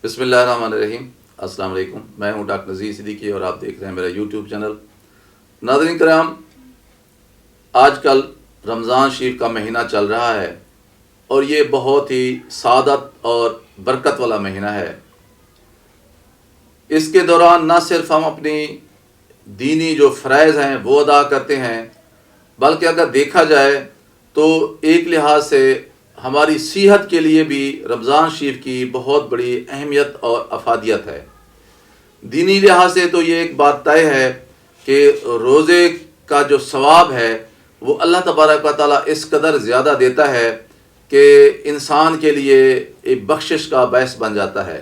بسم اللہ الرحمن الرحیم۔ السلام علیکم، میں ہوں ڈاکٹر نذیر صدیقی اور آپ دیکھ رہے ہیں میرا یوٹیوب چینل۔ ناظرین کرام، آج کل رمضان شریف کا مہینہ چل رہا ہے اور یہ بہت ہی سعادت اور برکت والا مہینہ ہے۔ اس کے دوران نہ صرف ہم اپنی دینی جو فرائض ہیں وہ ادا کرتے ہیں، بلکہ اگر دیکھا جائے تو ایک لحاظ سے ہماری صحت کے لیے بھی رمضان شریف کی بہت بڑی اہمیت اور افادیت ہے۔ دینی لحاظ سے تو یہ ایک بات طے ہے کہ روزے کا جو ثواب ہے وہ اللہ تبارک و تعالیٰ اس قدر زیادہ دیتا ہے کہ انسان کے لیے ایک بخشش کا باعث بن جاتا ہے۔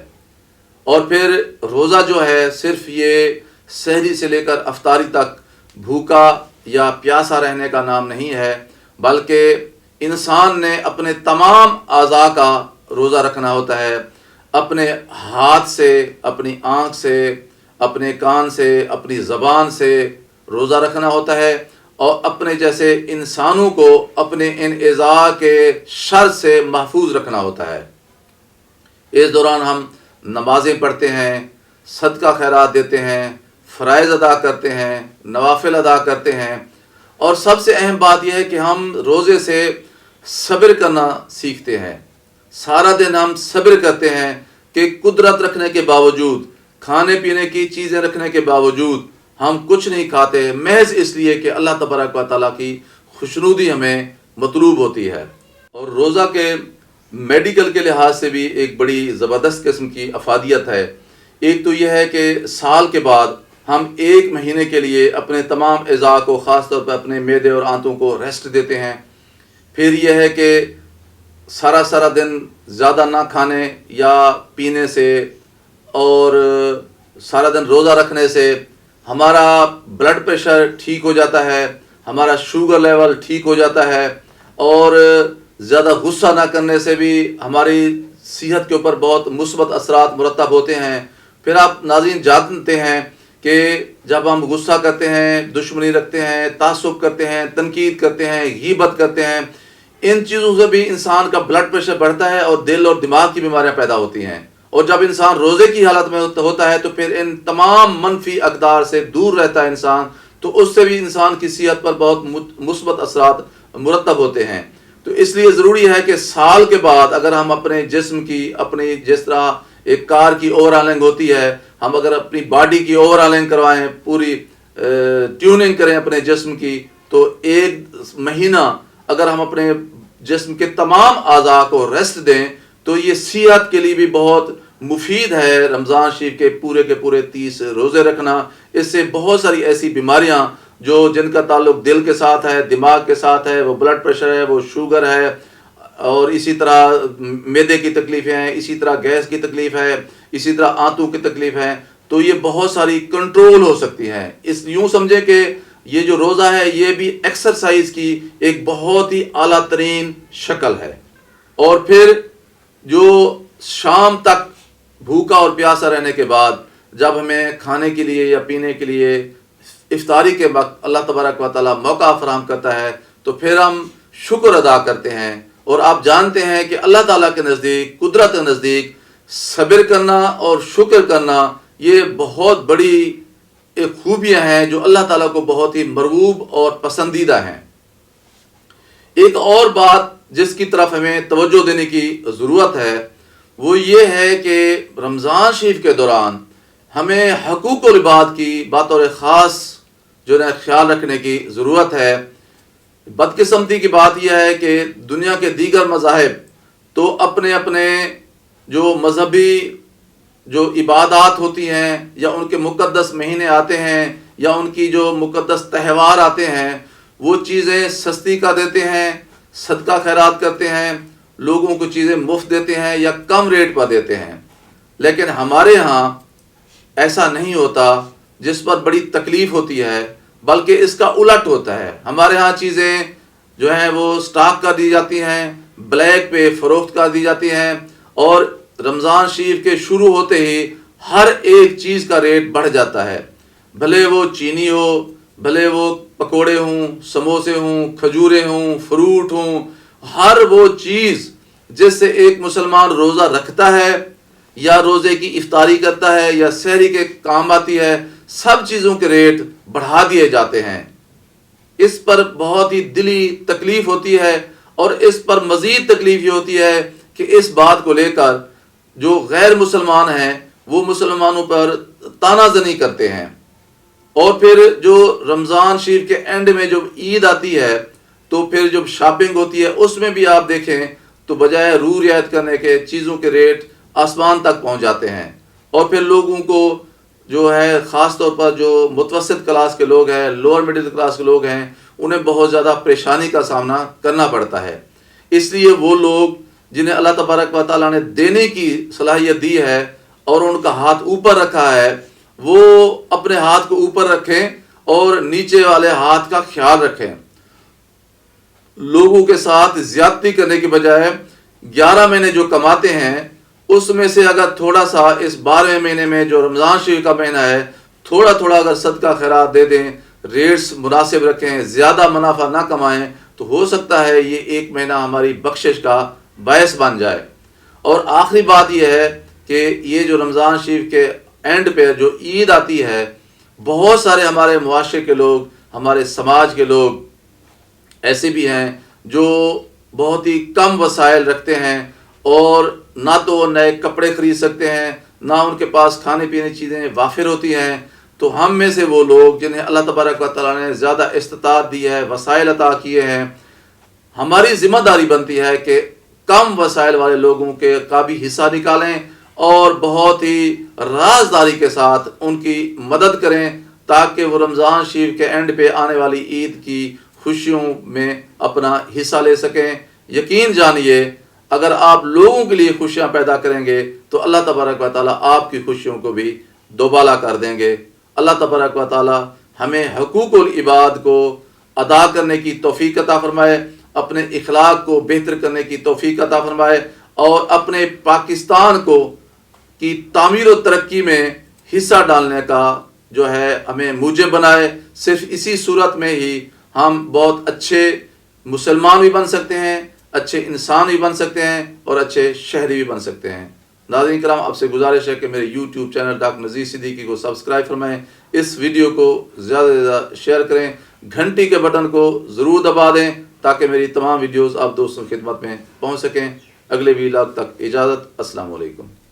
اور پھر روزہ جو ہے صرف یہ سحری سے لے کر افطاری تک بھوکا یا پیاسا رہنے کا نام نہیں ہے، بلکہ انسان نے اپنے تمام اعضاء کا روزہ رکھنا ہوتا ہے، اپنے ہاتھ سے، اپنی آنکھ سے، اپنے کان سے، اپنی زبان سے روزہ رکھنا ہوتا ہے، اور اپنے جیسے انسانوں کو اپنے ان اعضاء کے شر سے محفوظ رکھنا ہوتا ہے۔ اس دوران ہم نمازیں پڑھتے ہیں، صدقہ خیرات دیتے ہیں، فرائض ادا کرتے ہیں، نوافل ادا کرتے ہیں، اور سب سے اہم بات یہ ہے کہ ہم روزے سے صبر کرنا سیکھتے ہیں۔ سارا دن ہم صبر کرتے ہیں کہ قدرت رکھنے کے باوجود، کھانے پینے کی چیزیں رکھنے کے باوجود ہم کچھ نہیں کھاتے، محض اس لیے کہ اللہ تبارک و تعالیٰ کی خوشنودی ہمیں مطلوب ہوتی ہے۔ اور روزہ کے میڈیکل کے لحاظ سے بھی ایک بڑی زبردست قسم کی افادیت ہے۔ ایک تو یہ ہے کہ سال کے بعد ہم ایک مہینے کے لیے اپنے تمام اعضاء کو، خاص طور پر اپنے معدے اور آنتوں کو ریسٹ دیتے ہیں۔ پھر یہ ہے کہ سارا دن زیادہ نہ کھانے یا پینے سے اور سارا دن روزہ رکھنے سے ہمارا بلڈ پریشر ٹھیک ہو جاتا ہے، ہمارا شوگر لیول ٹھیک ہو جاتا ہے، اور زیادہ غصہ نہ کرنے سے بھی ہماری صحت کے اوپر بہت مثبت اثرات مرتب ہوتے ہیں۔ پھر آپ ناظرین جانتے ہیں کہ جب ہم غصہ کرتے ہیں، دشمنی رکھتے ہیں، تعصب کرتے ہیں، تنقید کرتے ہیں، غیبت کرتے ہیں، ان چیزوں سے بھی انسان کا بلڈ پریشر بڑھتا ہے اور دل اور دماغ کی بیماریاں پیدا ہوتی ہیں۔ اور جب انسان روزے کی حالت میں ہوتا ہے تو پھر ان تمام منفی اقدار سے دور رہتا ہے انسان، تو اس سے بھی انسان کی صحت پر بہت مثبت اثرات مرتب ہوتے ہیں۔ تو اس لیے ضروری ہے کہ سال کے بعد اگر ہم اپنے جسم کی، اپنی جس طرح ایک کار کی اوور ہالنگ ہوتی ہے، ہم اگر اپنی باڈی کی اوور ہالنگ کروائیں، پوری ٹیوننگ کریں اپنے جسم کی، تو ایک مہینہ اگر ہم اپنے جسم کے تمام اعضاء کو ریسٹ دیں تو یہ صحت کے لیے بھی بہت مفید ہے۔ رمضان شریف کے پورے 30 روزے رکھنا، اس سے بہت ساری ایسی بیماریاں جن کا تعلق دل کے ساتھ ہے، دماغ کے ساتھ ہے، وہ بلڈ پریشر ہے، وہ شوگر ہے، اور اسی طرح معدے کی تکلیفیں ہیں، اسی طرح گیس کی تکلیف ہے، اسی طرح آنتوں کی تکلیف ہے، تو یہ بہت ساری کنٹرول ہو سکتی ہیں۔ یوں سمجھے کہ یہ جو روزہ ہے یہ بھی ایکسرسائز کی ایک بہت ہی اعلیٰ ترین شکل ہے۔ اور پھر جو شام تک بھوکا اور پیاسا رہنے کے بعد جب ہمیں کھانے کے لیے یا پینے کے لیے افطاری کے وقت اللہ تبارک و تعالیٰ موقع فراہم کرتا ہے تو پھر ہم شکر ادا کرتے ہیں۔ اور آپ جانتے ہیں کہ اللہ تعالیٰ کے نزدیک، قدرت کے نزدیک، صبر کرنا اور شکر کرنا یہ بہت بڑی خوبیاں ہیں جو اللہ تعالیٰ کو بہت ہی مرغوب اور پسندیدہ ہیں۔ ایک اور بات جس کی طرف ہمیں توجہ دینے کی ضرورت ہے وہ یہ ہے کہ رمضان شریف کے دوران ہمیں حقوق العباد کی بطور خاص جو ہے خیال رکھنے کی ضرورت ہے۔ بدقسمتی کی بات یہ ہے کہ دنیا کے دیگر مذاہب تو اپنے جو مذہبی جو عبادات ہوتی ہیں یا ان کے مقدس مہینے آتے ہیں یا ان کی جو مقدس تہوار آتے ہیں وہ چیزیں سستی کر دیتے ہیں، صدقہ خیرات کرتے ہیں، لوگوں کو چیزیں مفت دیتے ہیں یا کم ریٹ پر دیتے ہیں۔ لیکن ہمارے ہاں ایسا نہیں ہوتا، جس پر بڑی تکلیف ہوتی ہے، بلکہ اس کا الٹ ہوتا ہے۔ ہمارے ہاں چیزیں جو ہیں وہ سٹاک کر دی جاتی ہیں، بلیک پہ فروخت کر دی جاتی ہیں، اور رمضان شریف کے شروع ہوتے ہی ہر ایک چیز کا ریٹ بڑھ جاتا ہے، بھلے وہ چینی ہو، بھلے وہ پکوڑے ہوں، سموسے ہوں، کھجوریں ہوں، فروٹ ہوں، ہر وہ چیز جس سے ایک مسلمان روزہ رکھتا ہے یا روزے کی افطاری کرتا ہے یا سحری کے کام آتی ہے، سب چیزوں کے ریٹ بڑھا دیے جاتے ہیں۔ اس پر بہت ہی دلی تکلیف ہوتی ہے، اور اس پر مزید تکلیف یہ ہوتی ہے کہ اس بات کو لے کر جو غیر مسلمان ہیں وہ مسلمانوں پر تانا زنی کرتے ہیں۔ اور پھر جو رمضان شریف کے اینڈ میں جب عید آتی ہے تو پھر جب شاپنگ ہوتی ہے اس میں بھی آپ دیکھیں تو بجائے رو رعایت کرنے کے چیزوں کے ریٹ آسمان تک پہنچ جاتے ہیں، اور پھر لوگوں کو جو ہے خاص طور پر جو متوسط کلاس کے لوگ ہیں، لوور مڈل کلاس کے لوگ ہیں، انہیں بہت زیادہ پریشانی کا سامنا کرنا پڑتا ہے۔ اس لیے وہ لوگ جنہیں اللہ تبارک و تعالیٰ نے دینے کی صلاحیت دی ہے اور ان کا ہاتھ اوپر رکھا ہے، وہ اپنے ہاتھ کو اوپر رکھیں اور نیچے والے ہاتھ کا خیال رکھیں۔ لوگوں کے ساتھ زیادتی کرنے کی بجائے 11 مہینے جو کماتے ہیں اس میں سے اگر تھوڑا سا اس 12ویں مہینے میں جو رمضان شریف کا مہینہ ہے تھوڑا تھوڑا اگر صدقہ خیرات دے دیں، ریٹس مناسب رکھیں، زیادہ منافع نہ کمائیں، تو ہو سکتا ہے یہ ایک مہینہ ہماری بخشش کا باعث بن جائے۔ اور آخری بات یہ ہے کہ یہ جو رمضان شریف کے اینڈ پہ جو عید آتی ہے، بہت سارے ہمارے معاشرے کے لوگ، ہمارے سماج کے لوگ ایسے بھی ہیں جو بہت ہی کم وسائل رکھتے ہیں، اور نہ تو وہ نئے کپڑے خرید سکتے ہیں، نہ ان کے پاس کھانے پینے چیزیں وافر ہوتی ہیں۔ تو ہم میں سے وہ لوگ جنہیں اللہ تبارک و تعالیٰ نے زیادہ استطاعت دی ہے، وسائل عطا کیے ہیں، ہماری ذمہ داری بنتی ہے کہ کم وسائل والے لوگوں کے کا بھی حصہ نکالیں اور بہت ہی رازداری کے ساتھ ان کی مدد کریں، تاکہ وہ رمضان شریف کے اینڈ پہ آنے والی عید کی خوشیوں میں اپنا حصہ لے سکیں۔ یقین جانیے اگر آپ لوگوں کے لیے خوشیاں پیدا کریں گے تو اللہ تبارک و تعالیٰ آپ کی خوشیوں کو بھی دوبالا کر دیں گے۔ اللہ تبارک و تعالیٰ ہمیں حقوق العباد کو ادا کرنے کی توفیق عطا فرمائے، اپنے اخلاق کو بہتر کرنے کی توفیق عطا فرمائے، اور اپنے پاکستان کو کی تعمیر و ترقی میں حصہ ڈالنے کا جو ہے ہمیں موجب بنائے۔ صرف اسی صورت میں ہی ہم بہت اچھے مسلمان بھی بن سکتے ہیں، اچھے انسان بھی بن سکتے ہیں، اور اچھے شہری بھی بن سکتے ہیں۔ ناظرین کرام، آپ سے گزارش ہے کہ میرے YouTube channel doctor Nazir Siddiqui کو سبسکرائب فرمائیں، اس ویڈیو کو زیادہ سے زیادہ شیئر کریں، گھنٹی کے بٹن کو ضرور دبا دیں تاکہ میری تمام ویڈیوز آپ دوستوں کی خدمت میں پہنچ سکیں۔ اگلے ویلاگ تک اجازت، السلام علیکم۔